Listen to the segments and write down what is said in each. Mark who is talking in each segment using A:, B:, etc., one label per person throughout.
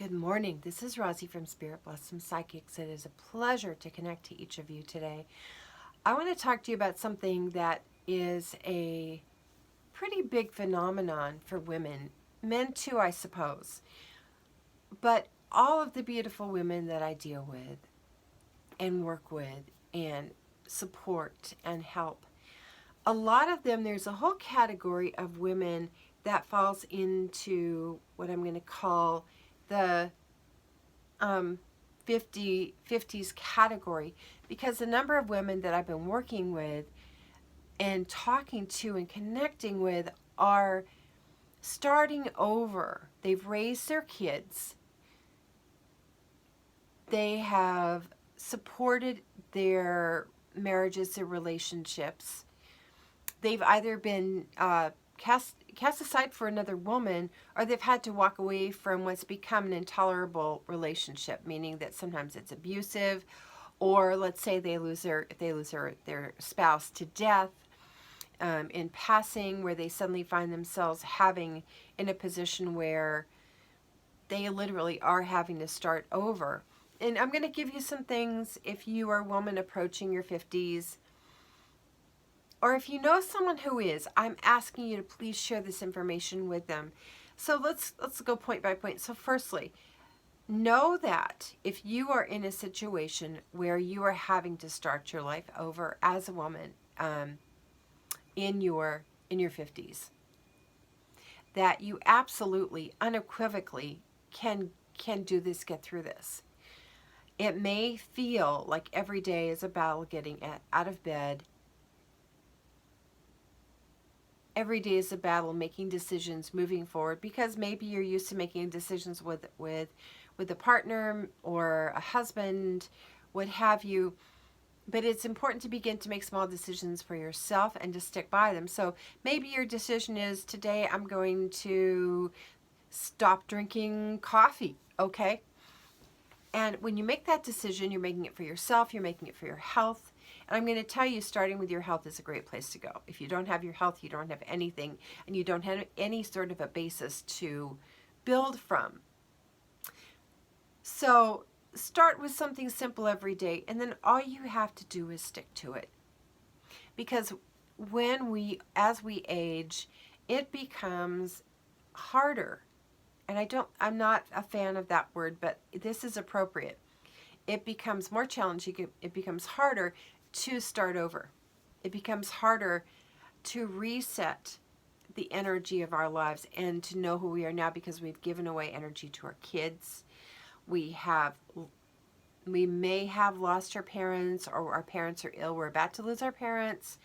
A: Good morning. This is Rosie from Spirit Blossom Psychics. It is a pleasure to connect to each of you today. I want to talk to you about something that is a pretty big phenomenon for women, men too, I suppose. But all of the beautiful women that I deal with and work with and support and help, a lot of them, there's a whole category of women that falls into what I'm going to call the 50s category, because the number of women that I've been working with and talking to and connecting with are starting over. They've raised their kids. They have supported their marriages, their relationships. They've either been cast aside for another woman, or they've had to walk away from what's become an intolerable relationship, meaning that sometimes it's abusive, or let's say they lose their spouse to death in passing, where they suddenly find themselves having in a position where they literally are having to start over. And I'm going to give you some things if you are a woman approaching your 50s, or if you know someone who is, I'm asking you to please share this information with them. So let's go point by point. So firstly, know that if you are in a situation where you are having to start your life over as a woman in your 50s, that you absolutely, unequivocally can do this, get through this. It may feel like every day is a battle getting out of bed. Every day is a battle making decisions, moving forward, because maybe you're used to making decisions with a partner or a husband, what have you. But it's important to begin to make small decisions for yourself and to stick by them. So maybe your decision is, today I'm going to stop drinking coffee, okay? And when you make that decision, you're making it for yourself, you're making it for your health. And I'm going to tell you, starting with your health is a great place to go. If you don't have your health, you don't have anything, and you don't have any sort of a basis to build from. So start with something simple every day, and then all you have to do is stick to it. Because as we age, it becomes harder. And I'm not a fan of that word, but this is appropriate. It becomes more challenging. It becomes harder to start over. It becomes harder to reset the energy of our lives and to know who we are now, because we've given away energy to our kids. We may have lost our parents, or our parents are ill. We're about to lose our parents.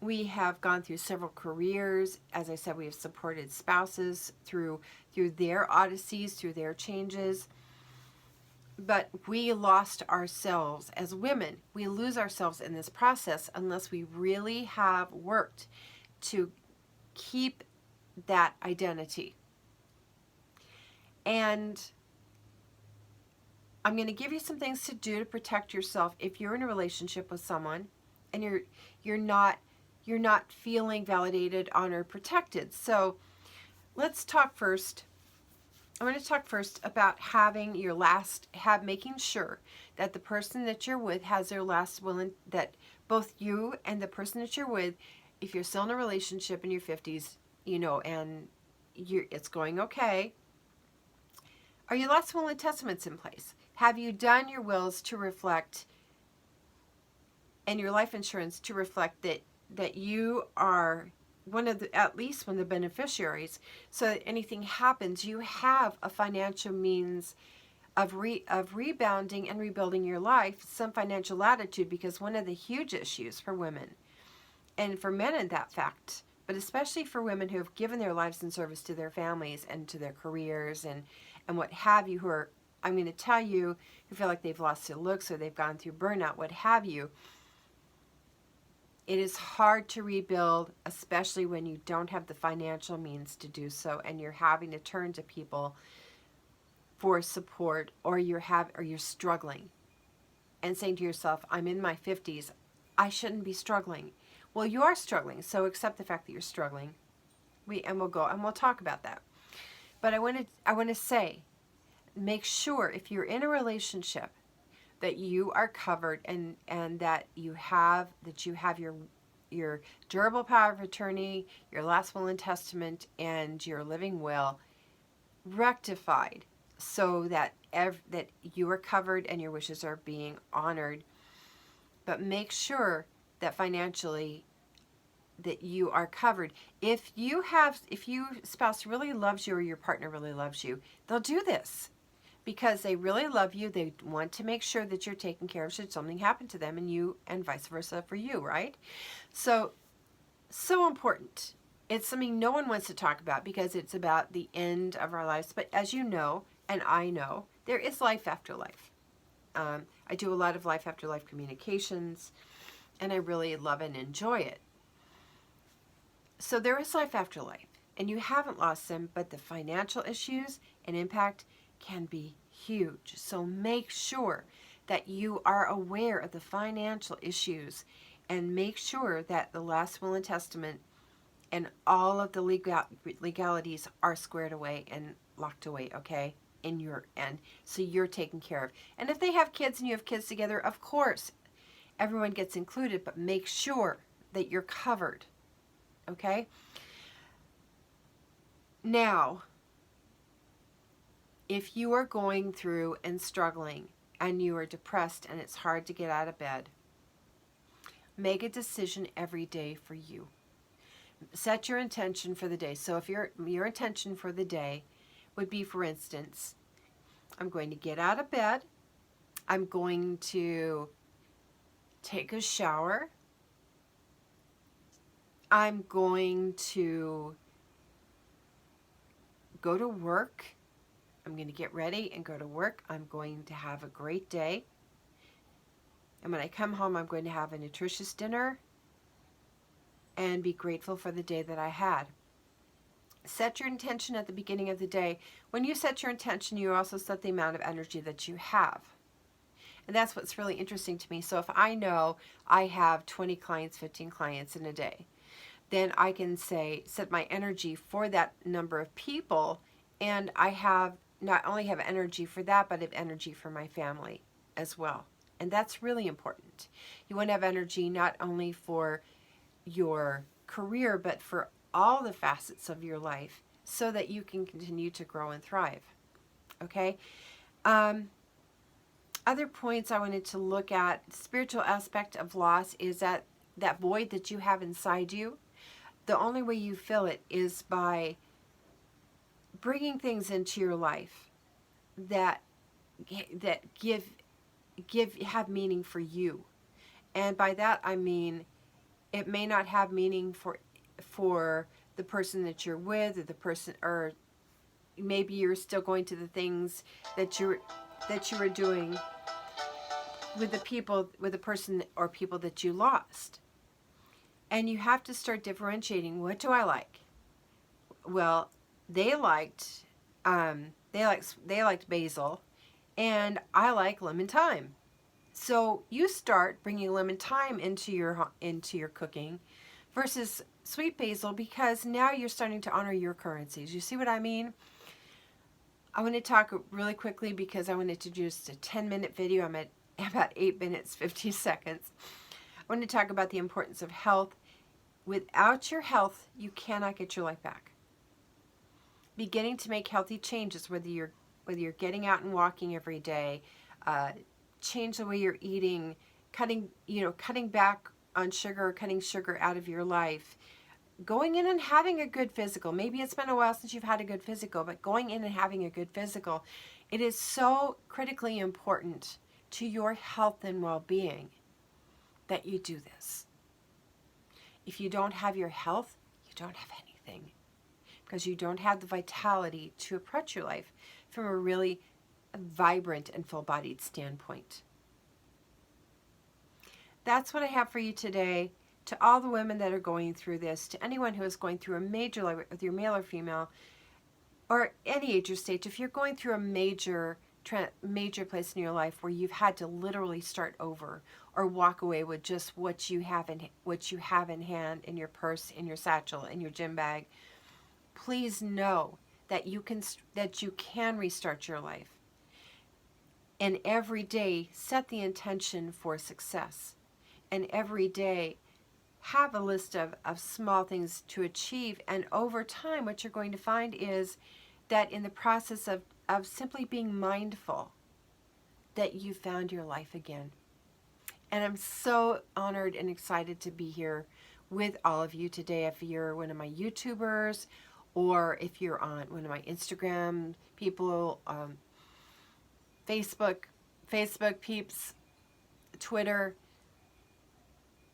A: We have gone through several careers. As I said, we have supported spouses through their odysseys, through their changes. But we lost ourselves as women. We lose ourselves in this process unless we really have worked to keep that identity. And I'm going to give you some things to do to protect yourself if you're in a relationship with someone and you're not feeling validated, honored, protected. So let's talk first. I want to talk first about making sure that the person that you're with has their last will, that both you and the person that you're with, if you're still in a relationship in your 50s, and it's going okay, are your last will and testaments in place? Have you done your wills to reflect, and your life insurance to reflect that you are at least one of the beneficiaries, so that anything happens, you have a financial means of rebounding and rebuilding your life, some financial latitude, because one of the huge issues for women, and for men in that fact, but especially for women who have given their lives in service to their families and to their careers and what have you, who are, I'm going to tell you, who feel like they've lost their looks or they've gone through burnout, what have you. It is hard to rebuild, especially when you don't have the financial means to do so, and you're having to turn to people for support, or you're struggling and saying to yourself, I'm in my 50s, I shouldn't be struggling. Well, you are struggling, so accept the fact that you're struggling. We'll talk about that. But I want to say make sure if you're in a relationship that you are covered, and that you have your durable power of attorney, your last will and testament, and your living will rectified, so that that you are covered and your wishes are being honored. But make sure that financially that you are covered. If your spouse really loves you, or your partner really loves you, they'll do this because they really love you. They want to make sure that you're taken care of should something happen to them, and vice versa for you, right? So important. It's something no one wants to talk about because it's about the end of our lives. But as you know, and I know, there is life after life. I do a lot of life after life communications, and I really love and enjoy it. So there is life after life, and you haven't lost them, but the financial issues and impact can be huge. So make sure that you are aware of the financial issues, and make sure that the last will and testament and all of the legalities are squared away and locked away, okay, in your end, so you're taken care of. And if they have kids and you have kids together, of course, everyone gets included, but make sure that you're covered, okay? Now, if you are going through and struggling, and you are depressed and it's hard to get out of bed, make a decision every day for you. Set your intention for the day. So if your intention for the day would be, for instance, I'm going to get out of bed, I'm going to take a shower, I'm going to go to work, I'm going to get ready and go to work, I'm going to have a great day, and when I come home, I'm going to have a nutritious dinner and be grateful for the day that I had. Set your intention at the beginning of the day. When you set your intention, you also set the amount of energy that you have. And that's what's really interesting to me. So if I know I have 20 clients, 15 clients in a day, then I can set my energy for that number of people, and I have not only have energy for that, but I have energy for my family as well. And that's really important. You want to have energy not only for your career, but for all the facets of your life, so that you can continue to grow and thrive. Okay? Other points I wanted to look at, spiritual aspect of loss, is that void that you have inside you. The only way you fill it is by bringing things into your life that have meaning for you. And by that I mean, it may not have meaning for the person that you're with, or maybe you're still going to the things that you were doing with the person or people that you lost. And you have to start differentiating. What do I like? Well, they liked basil, and I like lemon thyme. So you start bringing lemon thyme into your cooking versus sweet basil, because now you're starting to honor your currencies. You see what I mean? I want to talk really quickly because I wanted to do just a 10-minute video. I'm at about 8 minutes, 50 seconds. I want to talk about the importance of health. Without your health, you cannot get your life back. Beginning to make healthy changes, whether you're getting out and walking every day, change the way you're eating, cutting back on sugar, cutting sugar out of your life, going in and having a good physical. Maybe it's been a while since you've had a good physical, but going in and having a good physical, it is so critically important to your health and well-being that you do this. If you don't have your health, you don't have anything, because you don't have the vitality to approach your life from a really vibrant and full-bodied standpoint. That's what I have for you today. To all the women that are going through this, to anyone who is going through a major life, whether you're male or female, or any age or stage, if you're going through a major place in your life where you've had to literally start over or walk away with just what you have in hand, in your purse, in your satchel, in your gym bag, please know that you can restart your life. And every day, set the intention for success. And every day, have a list of small things to achieve. And over time, what you're going to find is that in the process of simply being mindful, that you found your life again. And I'm so honored and excited to be here with all of you today. If you're one of my YouTubers, or if you're on one of my Instagram people, Facebook peeps, Twitter,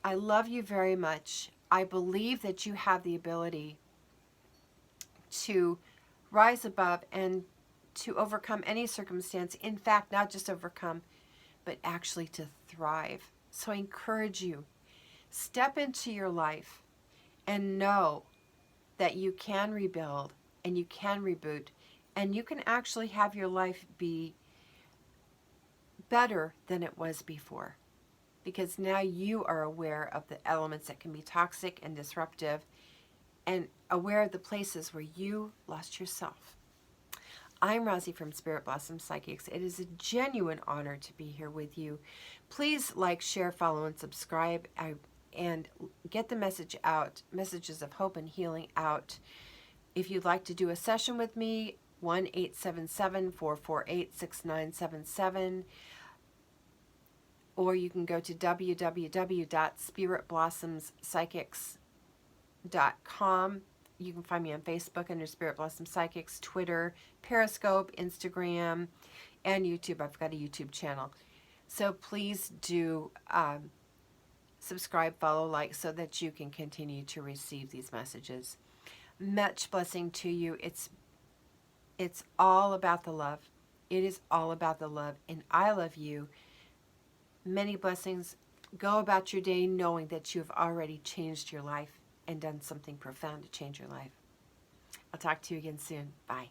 A: I love you very much. I believe that you have the ability to rise above and to overcome any circumstance. In fact, not just overcome, but actually to thrive. So I encourage you, step into your life and know that you can rebuild and you can reboot and you can actually have your life be better than it was before. Because now you are aware of the elements that can be toxic and disruptive, and aware of the places where you lost yourself. I'm Rosie from Spirit Blossom Psychics. It is a genuine honor to be here with you. Please like, share, follow, and subscribe, and get the message out, messages of hope and healing out. If you'd like to do a session with me, 1-877-448-6977. Or you can go to www.spiritblossomspsychics.com. You can find me on Facebook under Spirit Blossom Psychics, Twitter, Periscope, Instagram, and YouTube. I've got a YouTube channel. So please do subscribe, follow, like, so that you can continue to receive these messages. Much blessing to you. It's all about the love. It is all about the love. And I love you. Many blessings. Go about your day knowing that you have already changed your life and done something profound to change your life. I'll talk to you again soon. Bye.